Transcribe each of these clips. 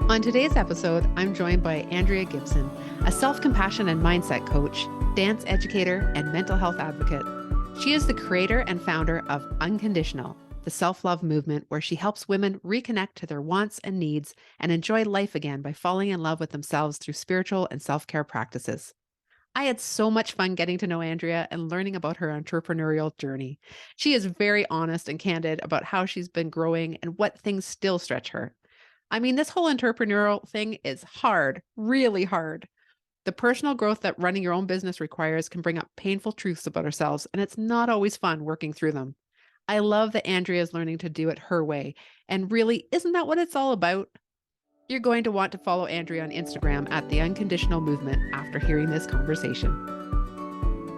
On today's episode, I'm joined by Andrea Gibson, a self-compassion and mindset coach, dance educator, and mental health advocate. She is the creator and founder of Unconditional, the self-love movement where she helps women reconnect to their wants and needs and enjoy life again by falling in love with themselves through spiritual and self-care practices. I had so much fun getting to know Andrea and learning about her entrepreneurial journey. She is very honest and candid about how she's been growing and what things still stretch her. I mean, this whole entrepreneurial thing is hard, really hard. The personal growth that running your own business requires can bring up painful truths about ourselves, and it's not always fun working through them. I love that Andrea is learning to do it her way. And really, isn't that what it's all about? You're going to want to follow Andrea on Instagram at The Unconditional Movement after hearing this conversation.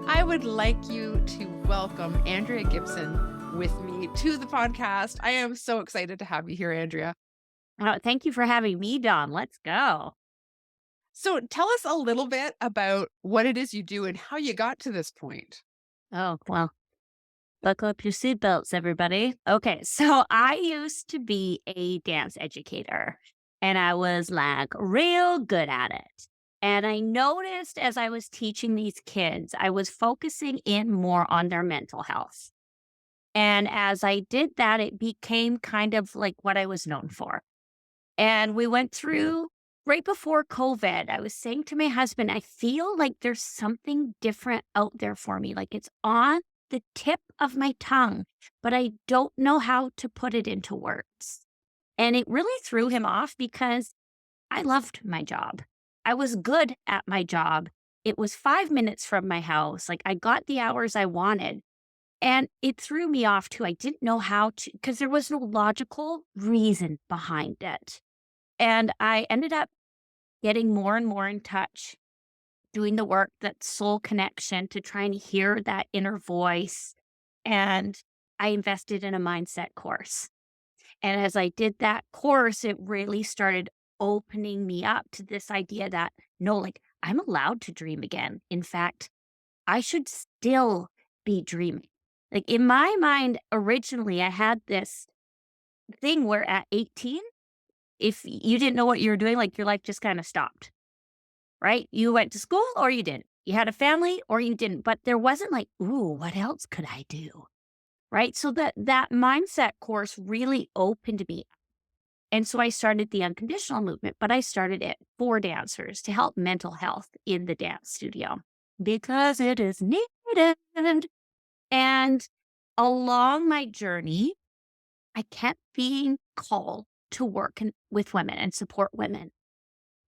I would like you to welcome Andrea Gibson with me to the podcast. I am so excited to have you here, Andrea. Oh, thank you for having me, Dawn. Let's go. So tell us a little bit about what it is you do and how you got to this point. Oh, well, buckle up your seatbelts, everybody. Okay, so I used to be a dance educator, and I was like real good at it. And I noticed as I was teaching these kids, I was focusing in more on their mental health. And as I did that, it became kind of like what I was known for. And we went through right before COVID. I was saying to my husband, I feel like there's something different out there for me. Like it's on the tip of my tongue, but I don't know how to put it into words. And it really threw him off because I loved my job. I was good at my job. It was 5 minutes from my house. Like I got the hours I wanted. And it threw me off too. I didn't know how to, because there was no logical reason behind it. And I ended up getting more and more in touch, doing the work, that soul connection to try and hear that inner voice. And I invested in a mindset course. And as I did that course, it really started opening me up to this idea that no, like I'm allowed to dream again. In fact, I should still be dreaming. Like in my mind, originally, I had this thing where at 18, if you didn't know what you were doing, like your life just kind of stopped, right? You went to school or you didn't. You had a family or you didn't. But there wasn't like, ooh, what else could I do? Right. So that mindset course really opened me. And so I started the unconditional movement, but I started it for dancers to help mental health in the dance studio because it is needed. And along my journey, I kept being called to work with women and support women.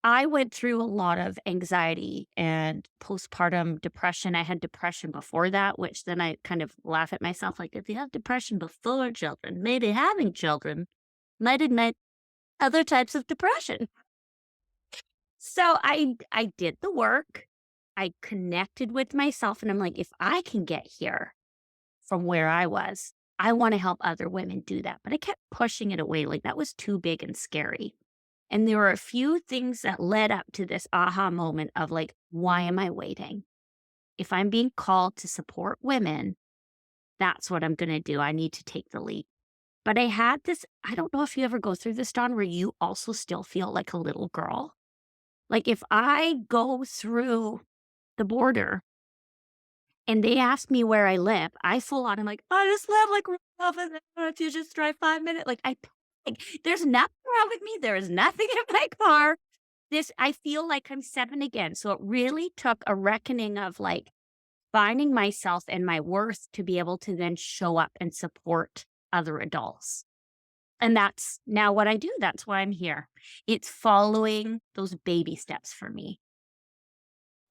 I went through a lot of anxiety and postpartum depression. I had depression before that, which then I kind of laugh at myself like, if you have depression before children, maybe having children might ignite other types of depression. So I did the work. I connected with myself, and I'm like, if I can get here from where I was, I want to help other women do that. But I kept pushing it away like that was too big and scary. And there were a few things that led up to this aha moment of like, why am I waiting? If I'm being called to support women, that's what I'm going to do. I need to take the lead. But I had this, I don't know if you ever go through this, Dawn, where you also still feel like a little girl. Like if I go through the border and they ask me where I live, I full on, I'm like, I just live like off of there. If you just drive 5 minutes, like, there's nothing wrong with me. There is nothing in my car. I feel like I'm 7 again. So it really took a reckoning of like finding myself and my worth to be able to then show up and support other adults. And that's now what I do. That's why I'm here. It's following those baby steps for me.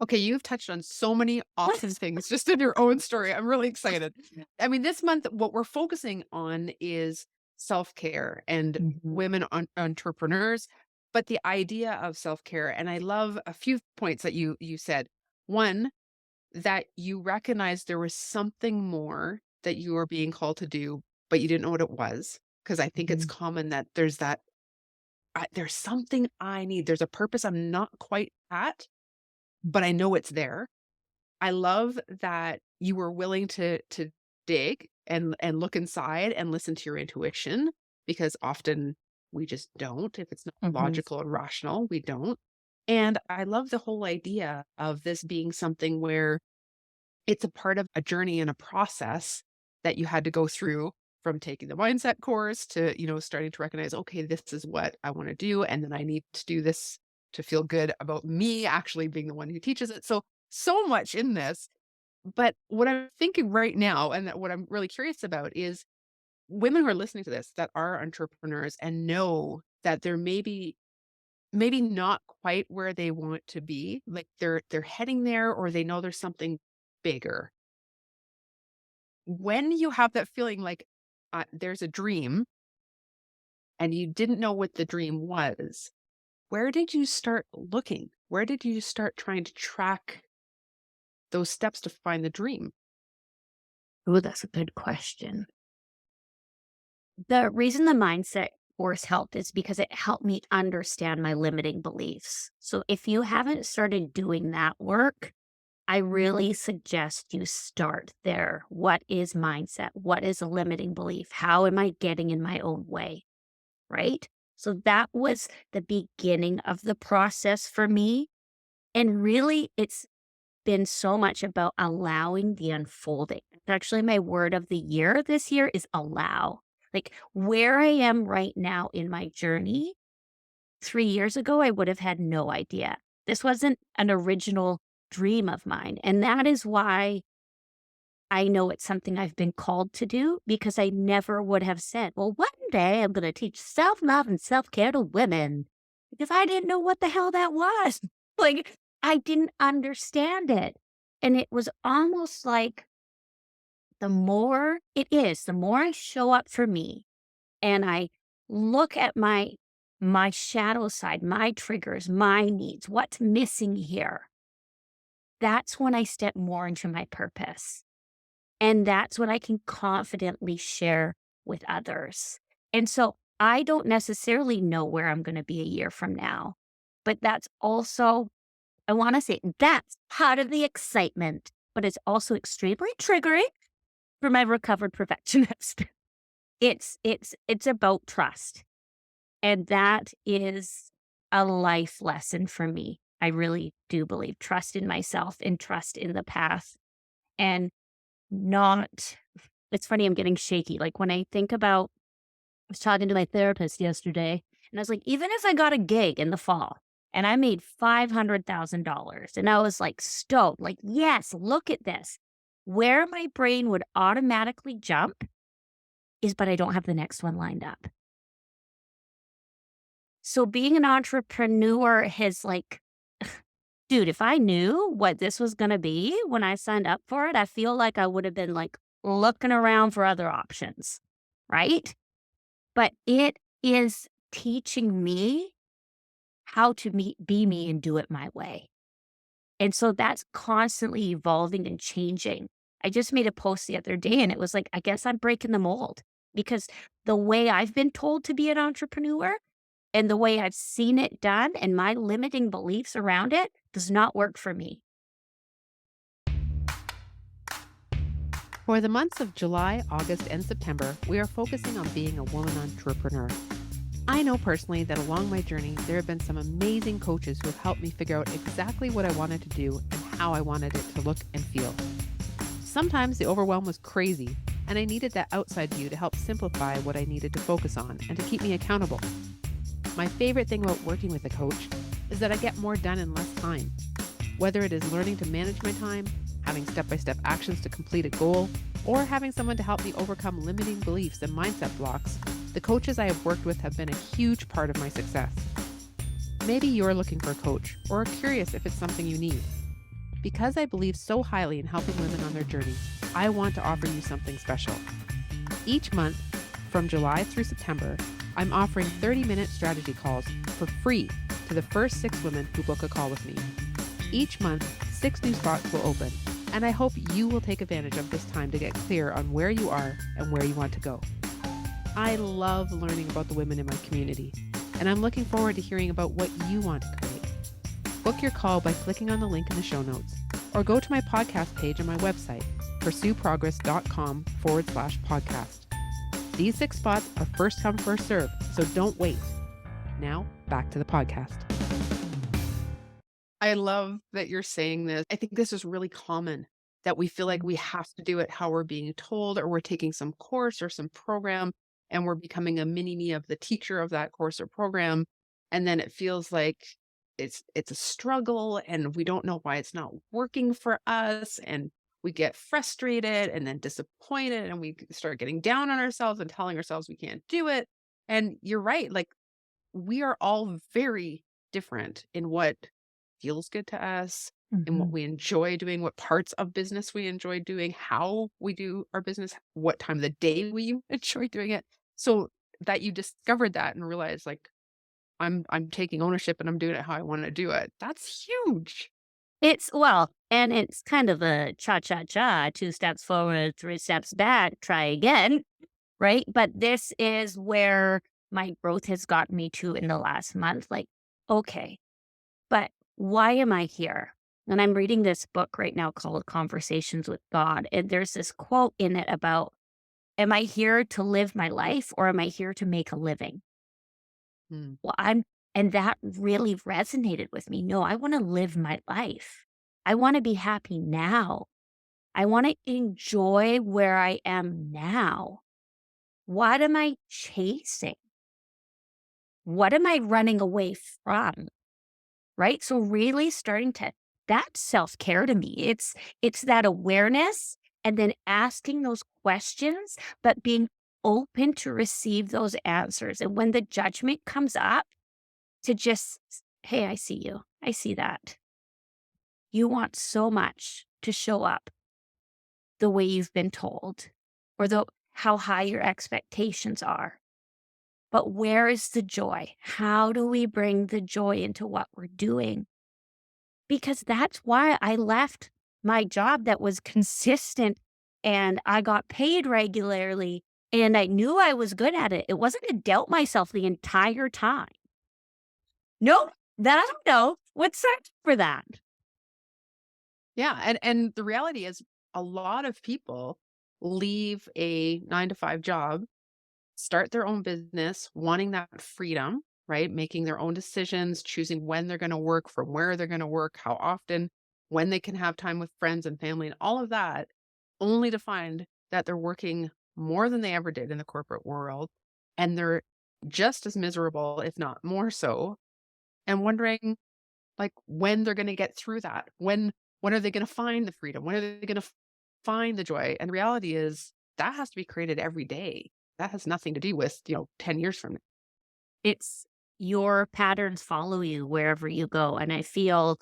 Okay, you've touched on so many awesome things just in your own story. I'm really excited. I mean, this month, what we're focusing on is self-care and women entrepreneurs, but the idea of self-care. And I love a few points that you said. One, that you recognized there was something more that you were being called to do, but you didn't know what it was. Because I think it's common that there's there's something I need. There's a purpose I'm not quite at, but I know it's there. I love that you were willing to dig and look inside and listen to your intuition, because often we just don't. If it's not Mm-hmm. logical and rational, we don't. And I love the whole idea of this being something where it's a part of a journey and a process that you had to go through, from taking the mindset course to, starting to recognize, okay, this is what I want to do. And then I need to do this to feel good about me actually being the one who teaches it. So much in this. But what I'm thinking right now, and that what I'm really curious about, is women who are listening to this that are entrepreneurs and know that they're maybe not quite where they want to be, like they're heading there, or they know there's something bigger. When you have that feeling like there's a dream and you didn't know what the dream was, where did you start looking? Where did you start trying to track those steps to find the dream? Oh, that's a good question. The reason the mindset course helped is because it helped me understand my limiting beliefs. So if you haven't started doing that work, I really suggest you start there. What is mindset? What is a limiting belief? How am I getting in my own way? Right? So that was the beginning of the process for me. And really, it's been so much about allowing the unfolding. Actually, my word of the year this year is allow. Like where I am right now in my journey, 3 years ago, I would have had no idea. This wasn't an original dream of mine. And that is why I know it's something I've been called to do, because I never would have said, well, one day I'm going to teach self love and self care to women, because I didn't know what the hell that was. Like, I didn't understand it. And it was almost like the more I show up for me and I look at my shadow side, my triggers, my needs, what's missing here, that's when I step more into my purpose. And that's what I can confidently share with others. And so I don't necessarily know where I'm going to be a year from now, but that's also, I want to say, that's part of the excitement, but it's also extremely triggering for my recovered perfectionist. It's about trust. And that is a life lesson for me. I really do believe trust in myself and trust in the path, and not, it's funny, I'm getting shaky. Like when I think about, I was talking to my therapist yesterday, and I was like, even if I got a gig in the fall and I made $500,000 and I was like stoked, like, yes, look at this. Where my brain would automatically jump is, but I don't have the next one lined up. So being an entrepreneur has like, dude, if I knew what this was going to be when I signed up for it, I feel like I would have been like looking around for other options, right? But it is teaching me how to be me and do it my way. And so that's constantly evolving and changing. I just made a post the other day and it was like, I guess I'm breaking the mold, because the way I've been told to be an entrepreneur and the way I've seen it done and my limiting beliefs around it does not work for me. For the months of July, August, and September, we are focusing on being a woman entrepreneur. I know personally that along my journey, there have been some amazing coaches who have helped me figure out exactly what I wanted to do and how I wanted it to look and feel. Sometimes the overwhelm was crazy, and I needed that outside view to help simplify what I needed to focus on and to keep me accountable. My favorite thing about working with a coach is that I get more done in less time. Whether it is learning to manage my time, having step-by-step actions to complete a goal, or having someone to help me overcome limiting beliefs and mindset blocks, the coaches I have worked with have been a huge part of my success. Maybe you're looking for a coach or are curious if it's something you need. Because I believe so highly in helping women on their journey, I want to offer you something special. Each month, from July through September, I'm offering 30-minute strategy calls for free to the first 6 women who book a call with me. Each month, 6 new spots will open, and I hope you will take advantage of this time to get clear on where you are and where you want to go. I love learning about the women in my community, and I'm looking forward to hearing about what you want to create. Book your call by clicking on the link in the show notes, or go to my podcast page on my website, pursueprogress.com/podcast. These 6 spots are first come, first serve, so don't wait. Now, back to the podcast. I love that you're saying this. I think this is really common, that we feel like we have to do it how we're being told, or we're taking some course or some program and we're becoming a mini me of the teacher of that course or program. And then it feels like it's a struggle and we don't know why it's not working for us. And we get frustrated and then disappointed and we start getting down on ourselves and telling ourselves we can't do it. And you're right. Like, we are all very different in what feels good to us, in what Mhm. we enjoy doing, what parts of business we enjoy doing, how we do our business, what time of the day we enjoy doing it. So that you discovered that and realized, like, I'm taking ownership and I'm doing it how I want to do it. That's huge. And it's kind of a cha-cha-cha, 2 steps forward, 3 steps back, try again, right? But this is where my growth has gotten me to in the last month. Like, okay, but why am I here? And I'm reading this book right now called Conversations with God. And there's this quote in it about, am I here to live my life or am I here to make a living? Mm. Well, and that really resonated with me. No, I want to live my life. I want to be happy now. I want to enjoy where I am now. What am I chasing? What am I running away from? Right? So really starting to that's self-care to me. It's that awareness and then asking those questions, but being open to receive those answers. And when the judgment comes up, to just, hey, I see you. I see that. You want so much to show up the way you've been told or how high your expectations are. But where is the joy? How do we bring the joy into what we're doing? Because that's why I left my job that was consistent and I got paid regularly and I knew I was good at it. It wasn't to doubt myself the entire time. Nope, that I don't know. What's that for that? Yeah, and the reality is a lot of people leave a 9 to 5 job, start their own business, wanting that freedom, right? Making their own decisions, choosing when they're going to work, from where they're going to work, how often, when they can have time with friends and family, and all of that, only to find that they're working more than they ever did in the corporate world. And they're just as miserable, if not more so, and wondering, like, when they're gonna get through that. When are they gonna find the freedom? When are they gonna find the joy? And the reality is that has to be created every day. That has nothing to do with, 10 years from now. It's your patterns follow you wherever you go. And I feel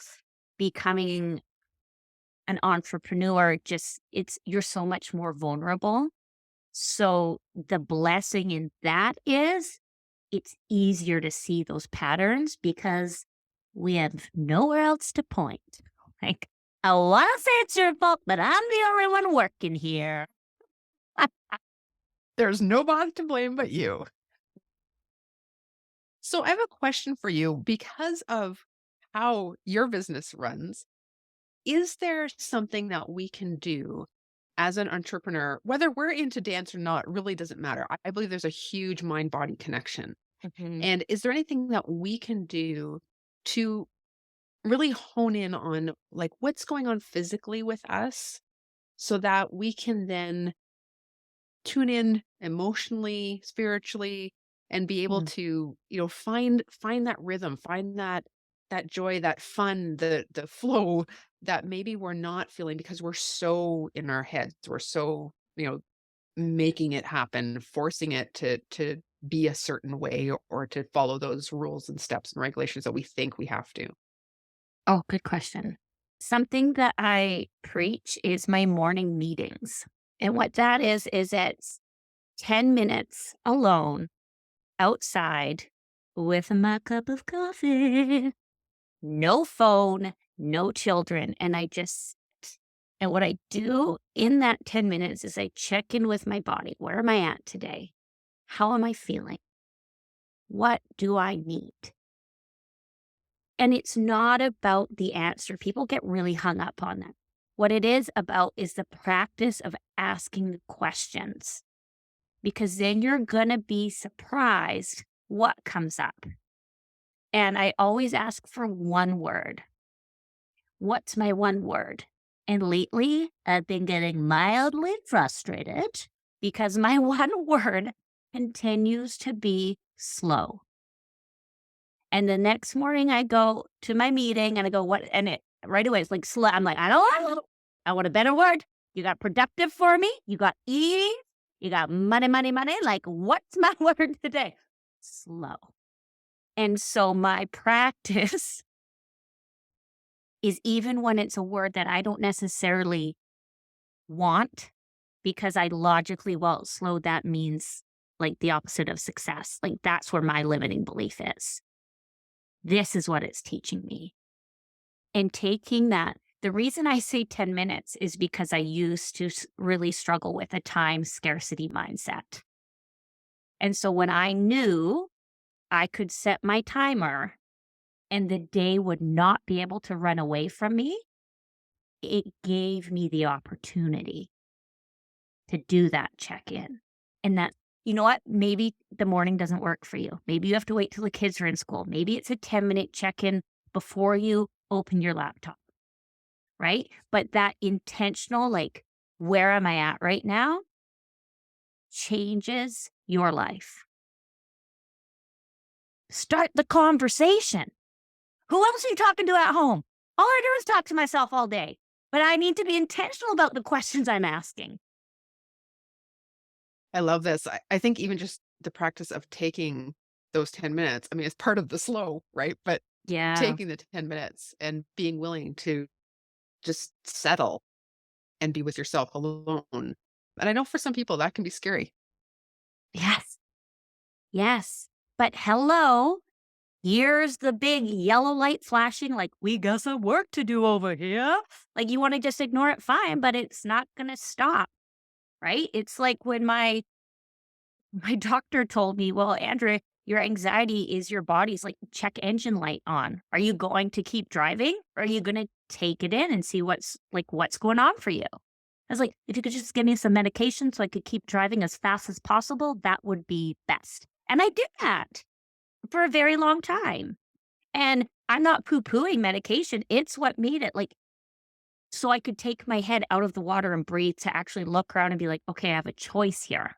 becoming an entrepreneur you're so much more vulnerable. So the blessing in that is it's easier to see those patterns because we have nowhere else to point. Like, I want to say it's your fault, but I'm the only one working here. There's nobody to blame but you. So I have a question for you because of how your business runs. Is there something that we can do as an entrepreneur, whether we're into dance or not, really doesn't matter. I believe there's a huge mind body connection. Mhm. And is there anything that we can do to really hone in on, like, what's going on physically with us so that we can then tune in emotionally, spiritually, and be able Mm. to, find that rhythm, find that joy, that fun, the flow that maybe we're not feeling because we're so in our heads. We're so, making it happen, forcing it to be a certain way or to follow those rules and steps and regulations that we think we have to. Oh, good question. Something that I preach is my morning meetings. And what that is it's 10 minutes alone outside with my cup of coffee, no phone, no children. And and what I do in that 10 minutes is I check in with my body. Where am I at today? How am I feeling? What do I need? And it's not about the answer. People get really hung up on that. What it is about is the practice of asking the questions. because then you're going to be surprised what comes up. And I always ask for one word. What's my one word? And lately, I've been getting mildly frustrated because my one word continues to be slow. And the next morning I go to my meeting and I go, what? And it right away, it's like slow. I'm like, I want a better word. You got productive for me. You got ease. You got money, money, money. Like, what's my word today? Slow. And so my practice is, even when it's a word that I don't necessarily want, because I logically, well, slow, that means like the opposite of success. Like, that's where my limiting belief is. This is what it's teaching me. And taking that, the reason I say 10 minutes is because I used to really struggle with a time scarcity mindset. And so when I knew I could set my timer and the day would not be able to run away from me, it gave me the opportunity to do that check-in. And that, you know what? Maybe the morning doesn't work for you. Maybe you have to wait till the kids are in school. Maybe it's a 10-minute check-in before you open your laptop, right? But that intentional, like, where am I at right now, changes your life. Start the conversation. Who else are you talking to at home? All I do is talk to myself all day. But I need to be intentional about the questions I'm asking. I love this. I think even just the practice of taking those 10 minutes, I mean, it's part of the slow, right? But Yeah. taking the 10 minutes and being willing to just settle and be with yourself alone. And I know for some people that can be scary. Yes. Yes. But hello, here's the big yellow light flashing, like, we got some work to do over here. Like, you want to just ignore it, fine, but it's not going to stop, right? It's like when my doctor told me, well, Andrea, your anxiety is your body's like check engine light on. Are you going to keep driving, or are you going to take it in and see what's going on for you? I was like, if you could just give me some medication so I could keep driving as fast as possible, that would be best. And I did that for a very long time. And I'm not poo-pooing medication. It's what made it, like, so I could take my head out of the water and breathe, to actually look around and be like, okay, I have a choice here,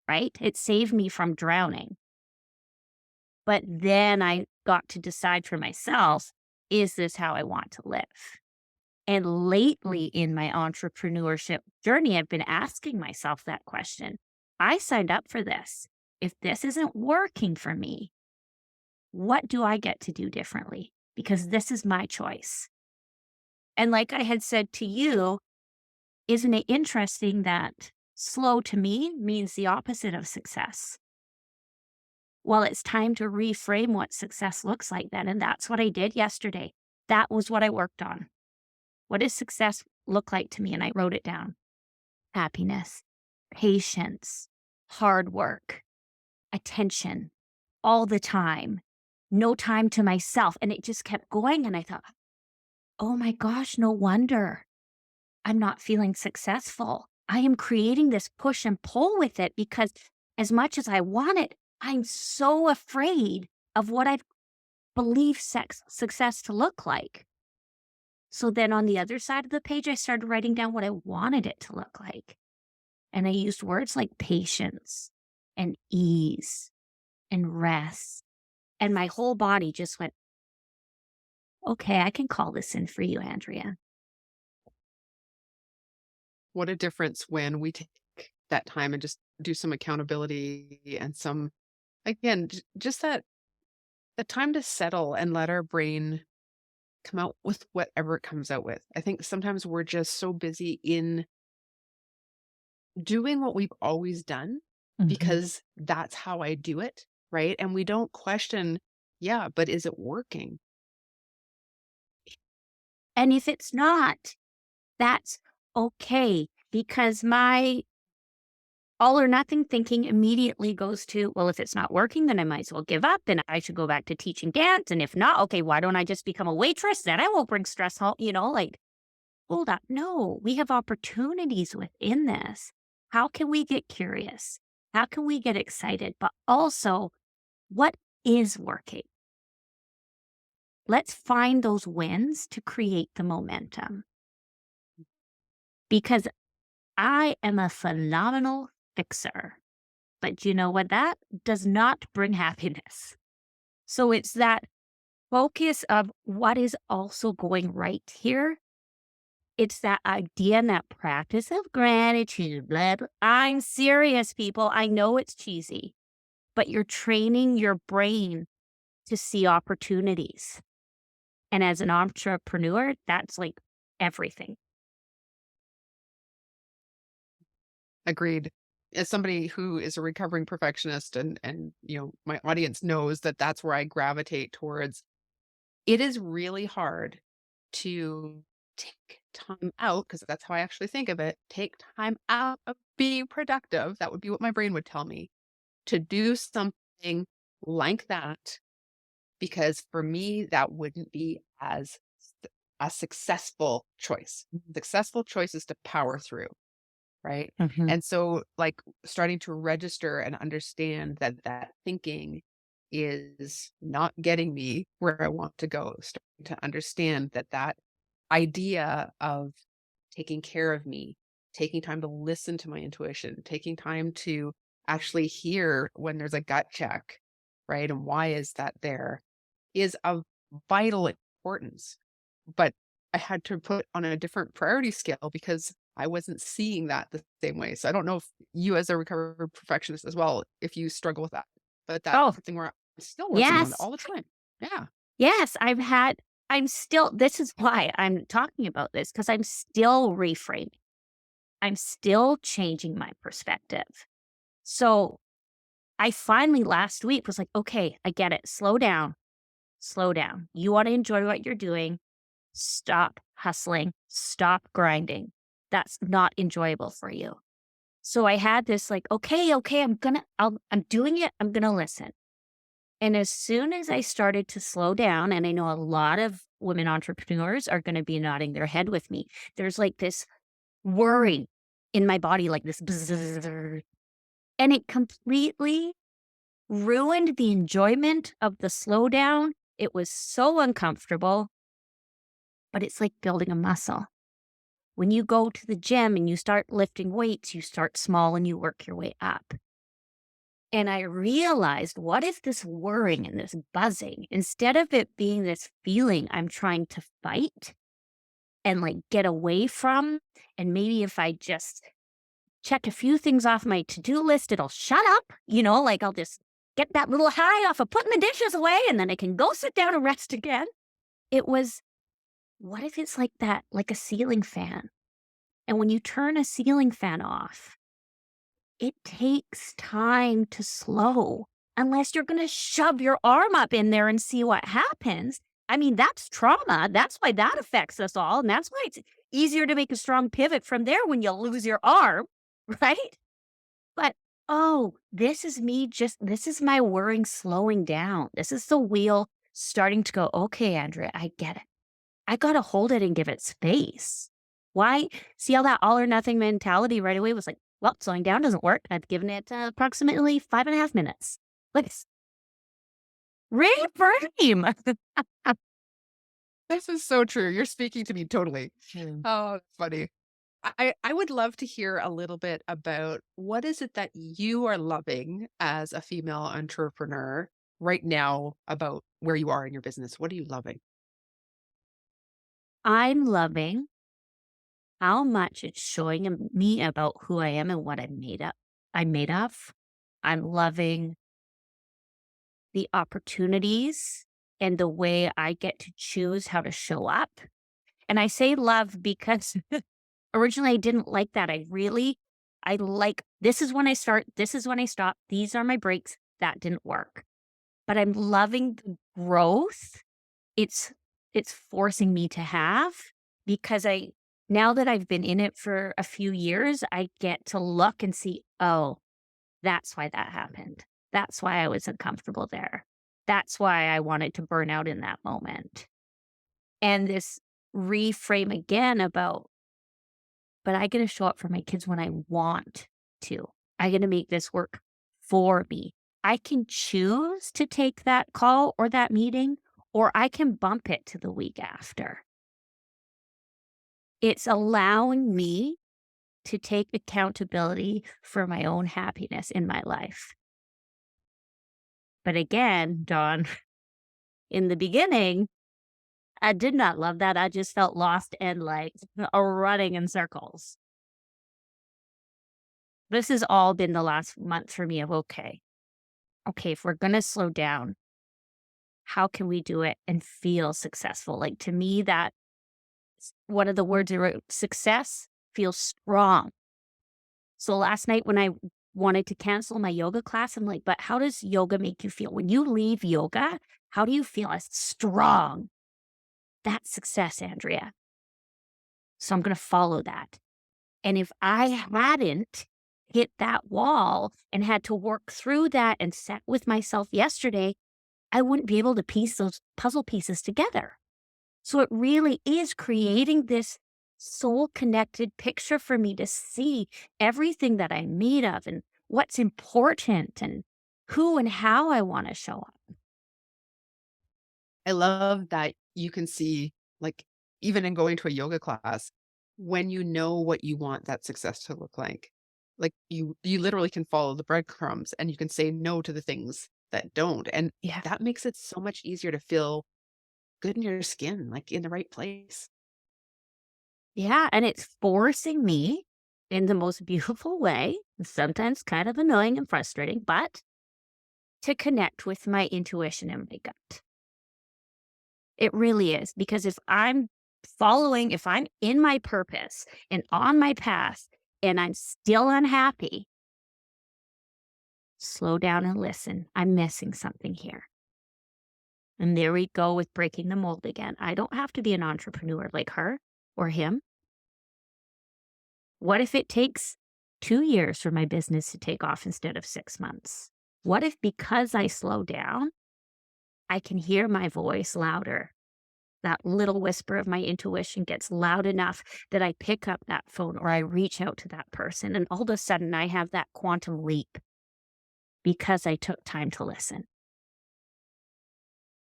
right? It saved me from drowning. But then I got to decide for myself, is this how I want to live? And lately in my entrepreneurship journey, I've been asking myself that question. I signed up for this. If this isn't working for me, what do I get to do differently? Because this is my choice. And like I had said to you, isn't it interesting that slow to me means the opposite of success? Well, it's time to reframe what success looks like then. And that's what I did yesterday. That was what I worked on. What does success look like to me? And I wrote it down. Happiness, patience, hard work, attention, all the time, no time to myself. And it just kept going. And I thought, oh my gosh, no wonder I'm not feeling successful. I am creating this push and pull with it, because as much as I want it, I'm so afraid of what I believe success to look like. So then on the other side of the page, I started writing down what I wanted it to look like. And I used words like patience and ease and rest. And my whole body just went, okay, I can call this in for you, Andrea. What a difference when we take that time and just do some accountability and some, again, just that the time to settle and let our brain come out with whatever it comes out with. I think sometimes we're just so busy in doing what we've always done Mhm. because that's how I do it, right? And we don't question, yeah, but is it working? And if it's not, that's okay, because my all or nothing thinking immediately goes to, well, if it's not working, then I might as well give up. Then I should go back to teaching dance. And if not, okay, why don't I just become a waitress? Then I won't bring stress home, like, hold up. No, we have opportunities within this. How can we get curious? How can we get excited? But also, what is working? Let's find those wins to create the momentum because I am a phenomenal fixer. But you know what? That does not bring happiness. So it's that focus of what is also going right here. It's that idea and that practice of gratitude. Blah, blah. I'm serious, people. I know it's cheesy, but you're training your brain to see opportunities. And as an entrepreneur, that's like everything. Agreed. As somebody who is a recovering perfectionist and my audience knows that that's where I gravitate towards, it is really hard to take time out, because that's how I actually think of it, take time out of being productive, that would be what my brain would tell me, to do something like that, because for me, that wouldn't be as a successful choice. Successful choice is to power through. Right? Mhm. And so, like, starting to register and understand that that thinking is not getting me where I want to go, starting to understand that that idea of taking care of me, taking time to listen to my intuition, taking time to actually hear when there's a gut check, right? And why is that there, is of vital importance. But I had to put on a different priority scale because I wasn't seeing that the same way. So I don't know if you, as a recovered perfectionist as well, if you struggle with that, but that's Oh, something where I'm still working on it yes. all the time. Yeah. Yes, I'm still, this is why I'm talking about this because I'm still reframing. I'm still changing my perspective. So I finally last week was like, okay, I get it. Slow down. Slow down. You want to enjoy what you're doing. Stop hustling. Stop grinding. That's not enjoyable for you. So I had this like, okay, I'm doing it. I'm going to listen. And as soon as I started to slow down, and I know a lot of women entrepreneurs are going to be nodding their head with me, there's like this worry in my body, like this, bzzz, and it completely ruined the enjoyment of the slowdown. It was so uncomfortable, but it's like building a muscle. When you go to the gym and you start lifting weights, you start small and you work your way up. And I realized, what if this whirring and this buzzing, instead of it being this feeling I'm trying to fight and like get away from, and maybe if I just check a few things off my to-do list, it'll shut up, like I'll just get that little high off of putting the dishes away and then I can go sit down and rest again. It was, what if it's like that, like a ceiling fan? And when you turn a ceiling fan off, it takes time to slow unless you're going to shove your arm up in there and see what happens. I mean, that's trauma. That's why that affects us all. And that's why it's easier to make a strong pivot from there when you lose your arm, right? But, oh, this is my worrying slowing down. This is the wheel starting to go, okay, Andrea, I get it. I got to hold it and give it space. Why? See how that all or nothing mentality right away was like, well, slowing down doesn't work. I've given it approximately 5.5 minutes. Let's reframe. This is so true. You're speaking to me totally. Hmm. Oh, that's funny. I would love to hear a little bit about what is it that you are loving as a female entrepreneur right now about where you are in your business. What are you loving? I'm loving how much it's showing me about who I am and what I'm made of. I'm loving the opportunities and the way I get to choose how to show up. And I say love because originally I didn't like that. I like, this is when I start, this is when I stop, these are my breaks. That didn't work. But I'm loving the growth it's it's forcing me to have because now that I've been in it for a few years, I get to look and see, oh, that's why that happened. That's why I was uncomfortable there. That's why I wanted to burn out in that moment. And this reframe again about, but I get to show up for my kids when I want to. I get to make this work for me. I can choose to take that call or that meeting, or I can bump it to the week after. It's allowing me to take accountability for my own happiness in my life. But again, Dawn, in the beginning, I did not love that. I just felt lost and like running in circles. This has all been the last month for me of okay, if we're going to slow down, how can we do it and feel successful? Like to me, that one of the words I wrote, success feels strong. So last night when I wanted to cancel my yoga class, I'm like, but how does yoga make you feel? When you leave yoga, how do you feel? As strong. That's success, Andrea. So I'm going to follow that. And if I hadn't hit that wall and had to work through that and sat with myself yesterday, I wouldn't be able to piece those puzzle pieces together. So it really is creating this soul connected picture for me to see everything that I'm made of and what's important and who and how I want to show up. I love that you can see, like, even in going to a yoga class, when you know what you want that success to look like you literally can follow the breadcrumbs and you can say no to the things that don't. And Yeah. that makes it so much easier to feel good in your skin, like in the right place. Yeah. And it's forcing me in the most beautiful way, sometimes kind of annoying and frustrating, but to connect with my intuition and my gut. It really is. Because if I'm in my purpose and on my path and I'm still unhappy, slow down and listen. I'm missing something here. And there we go with breaking the mold again. I don't have to be an entrepreneur like her or him. What if it takes 2 years for my business to take off instead of 6 months? What if because I slow down, I can hear my voice louder? That little whisper of my intuition gets loud enough that I pick up that phone or I reach out to that person. And all of a sudden, I have that quantum leap because I took time to listen.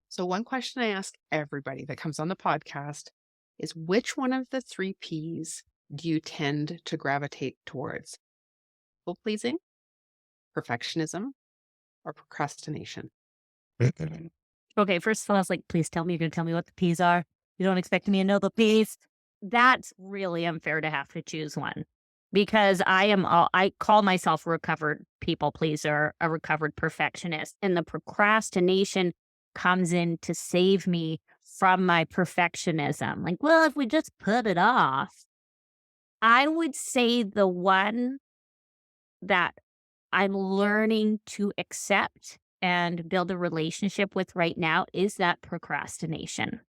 So, one question I ask everybody that comes on the podcast is, which one of the three P's do you tend to gravitate towards? People pleasing, perfectionism, or procrastination? Okay, first of all, I was like, please tell me you're going to tell me what the P's are. You don't expect me to know the P's. That's really unfair to have to choose one because I call myself a recovered people pleaser, a recovered perfectionist, and the procrastination comes in to save me from my perfectionism. Like, well, if we just put it off, I would say the one that I'm learning to accept and build a relationship with right now is that procrastination.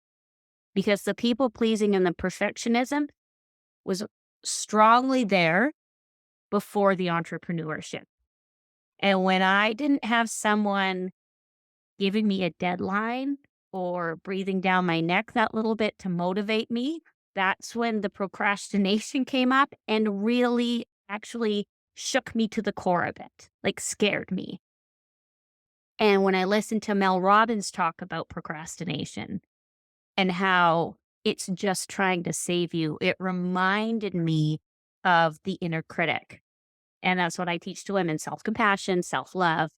Because the people pleasing and the perfectionism was strongly there before the entrepreneurship. And when I didn't have someone giving me a deadline or breathing down my neck that little bit to motivate me, that's when the procrastination came up and really actually shook me to the core of it, like scared me. And when I listened to Mel Robbins talk about procrastination and how it's just trying to save you, it reminded me of the inner critic. And that's what I teach to women: self-compassion, self-love,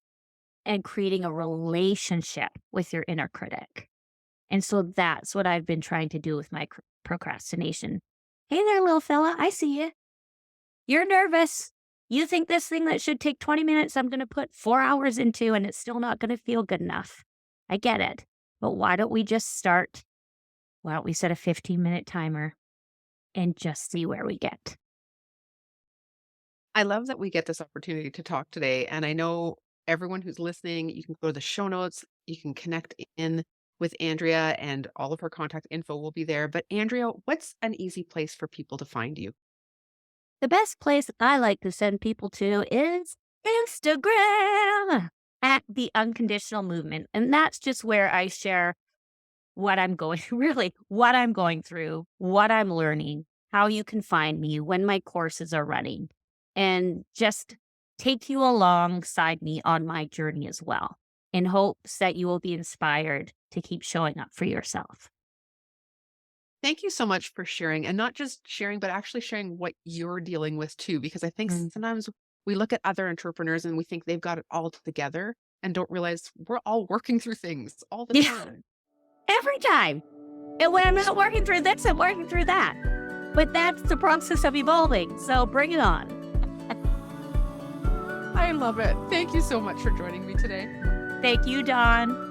and creating a relationship with your inner critic. And so that's what I've been trying to do with my procrastination. Hey there, little fella. I see you. You're nervous. You think this thing that should take 20 minutes, I'm going to put 4 hours into, and it's still not going to feel good enough. I get it. But why don't we just start? Why don't we set a 15-minute timer and just see where we get? I love that we get this opportunity to talk today. And I know everyone who's listening, you can go to the show notes, you can connect in with Andrea, and all of her contact info will be there. But Andrea, what's an easy place for people to find you? The best place I like to send people to is Instagram at The Unconditional Movement. And that's just where I share what I'm going really what I'm going through, what I'm learning, how you can find me when my courses are running, and just take you alongside me on my journey as well, in hopes that you will be inspired to keep showing up for yourself. Thank you so much for sharing, and not just sharing, but actually sharing what you're dealing with too, because I think Mm. sometimes we look at other entrepreneurs and we think they've got it all together and don't realize we're all working through things all the Yeah, time. every time. And when I'm not working through this, I'm working through that. But that's the process of evolving. So bring it on. I love it. Thank you so much for joining me today. Thank you, Dawn.